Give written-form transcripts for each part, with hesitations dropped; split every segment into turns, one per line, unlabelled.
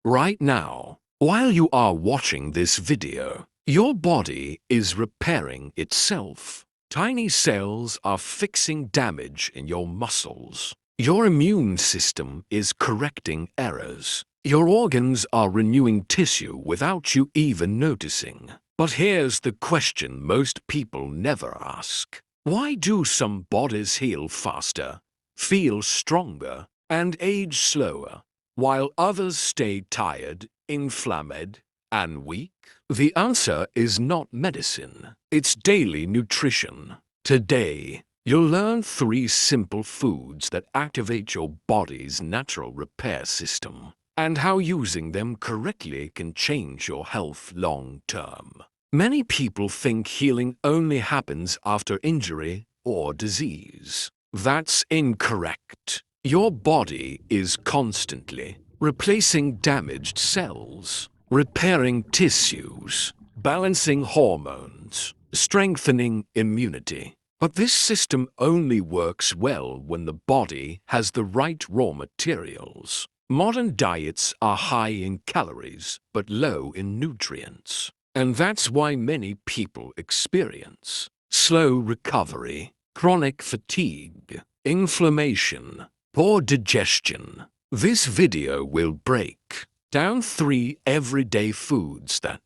Right now, while you are watching this video, your body is repairing itself. Tiny cells are fixing damage in your muscles. Your immune system is correcting errors. Your organs are renewing tissue without you even noticing. But here's the question most people never ask. Why do some bodies heal faster, feel stronger, and age slower, while others stay tired, inflamed, and weak? The answer is not medicine. It's daily nutrition. Today, you'll learn 3 simple foods that activate your body's natural repair system, and how using them correctly can change your health long term. Many people think healing only happens after injury or disease. That's incorrect. Your body is constantly replacing damaged cells, repairing tissues, balancing hormones, strengthening immunity. But this system only works well when the body has the right raw materials. Modern diets are high in calories but low in nutrients. And that's why many people experience slow recovery, chronic fatigue, inflammation, poor digestion. This video will break down 3 everyday foods that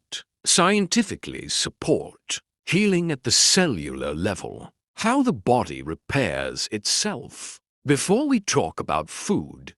scientifically support healing at the cellular level, how the body repairs itself. Before we talk about food,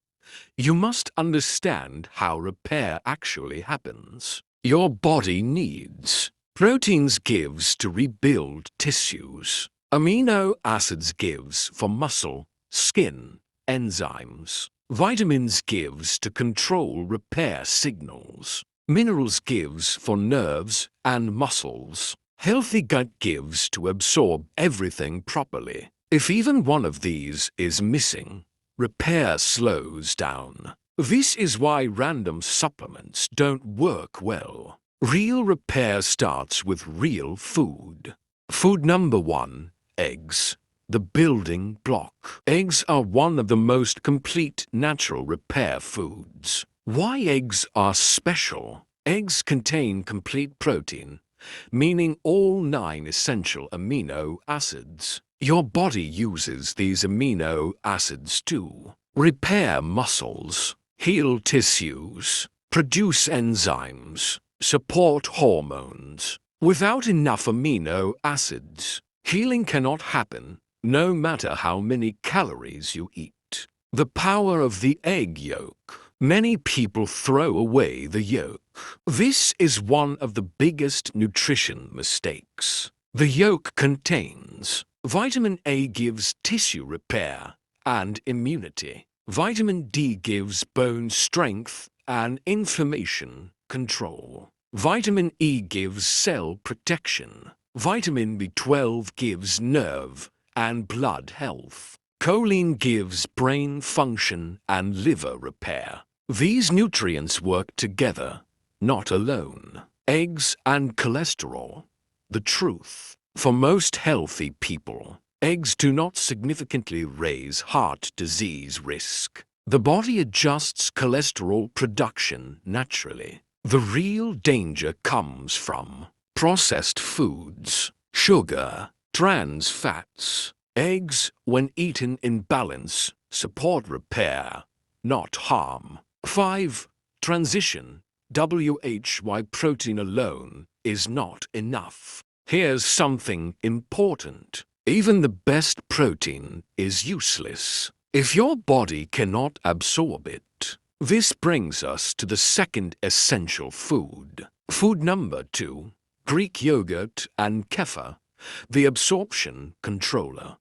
you must understand how repair actually happens. Your body needs proteins gives to rebuild tissues, amino acids gives for muscle, skin, enzymes, vitamins gives to control repair signals, minerals gives for nerves and muscles, healthy gut gives to absorb everything properly. If even one of these is missing, repair slows down. This is why random supplements don't work well. Real repair starts with real food. Food number 1, eggs. The building block. Eggs are one of the most complete natural repair foods. Why eggs are special? Eggs contain complete protein, meaning all 9 essential amino acids. Your body uses these amino acids to repair muscles, heal tissues, produce enzymes, support hormones. Without enough amino acids, healing cannot happen, no matter how many calories you eat. The power of the egg yolk. Many people throw away the yolk. This is one of the biggest nutrition mistakes. The yolk contains vitamin A gives tissue repair and immunity. Vitamin D gives bone strength and inflammation control. Vitamin E gives cell protection. Vitamin B12 gives nerve and blood health. Choline gives brain function and liver repair. These nutrients work together, not alone. Eggs and cholesterol. The truth. For most healthy people, eggs do not significantly raise heart disease risk. The body adjusts cholesterol production naturally. The real danger comes from processed foods, sugar, trans fats. Eggs, when eaten in balance, support repair, not harm. 5. Transition. WHY protein alone is not enough. Here's something important. Even the best protein is useless if your body cannot absorb it. This brings us to the second essential food. Food number 2, Greek yogurt and kefir, the absorption controller.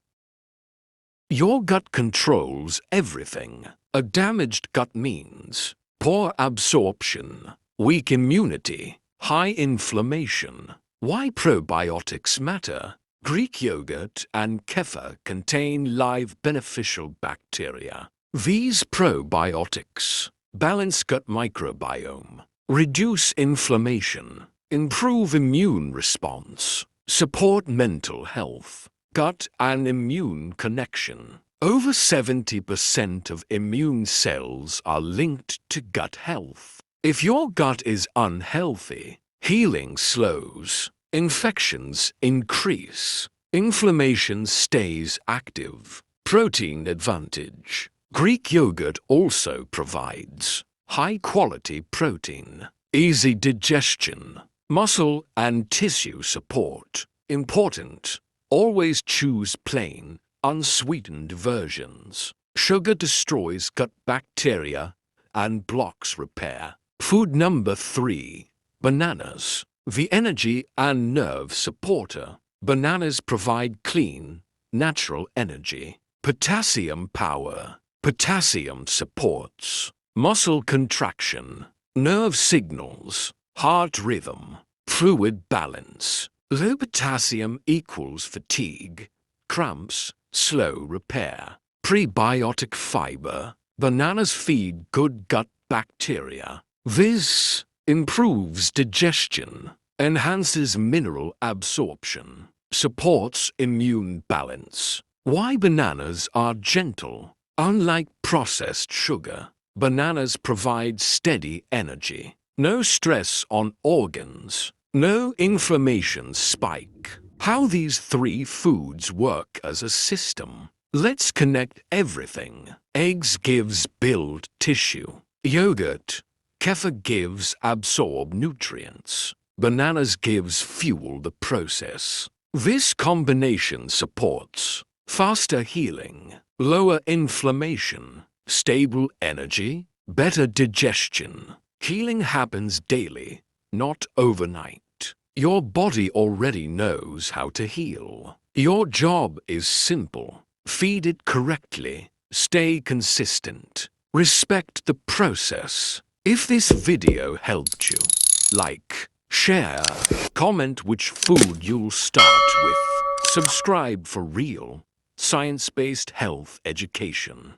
Your gut controls everything. A damaged gut means poor absorption, weak immunity, high inflammation. Why probiotics matter? Greek yogurt and kefir contain live beneficial bacteria. These probiotics balance gut microbiome, reduce inflammation, improve immune response, support mental health, gut and immune connection. Over 70% of immune cells are linked to gut health. If your gut is unhealthy, healing slows, infections increase, inflammation stays active. Protein advantage. Greek yogurt also provides high-quality protein, easy digestion, muscle and tissue support. Important. Always choose plain, unsweetened versions. Sugar destroys gut bacteria and blocks repair. Food number 3. Bananas. The energy and nerve supporter. Bananas provide clean, natural energy. Potassium power. Potassium supports muscle contraction, nerve signals, heart rhythm, fluid balance. Low potassium equals fatigue, cramps, slow repair. Prebiotic fiber. Bananas feed good gut bacteria. This improves digestion, enhances mineral absorption, supports immune balance. Why bananas are gentle? Unlike processed sugar, bananas provide steady energy. No stress on organs. No inflammation spike. How these 3 foods work as a system. Let's connect everything. Eggs gives build tissue. Yogurt. Kefir gives absorb nutrients. Bananas gives fuel the process. This combination supports faster healing, lower inflammation, stable energy, better digestion. Healing happens daily, not overnight. Your body already knows how to heal. Your job is simple. Feed it correctly. Stay consistent. Respect the process. If this video helped you, like, share, comment which food you'll start with. Subscribe for real, science-based health education.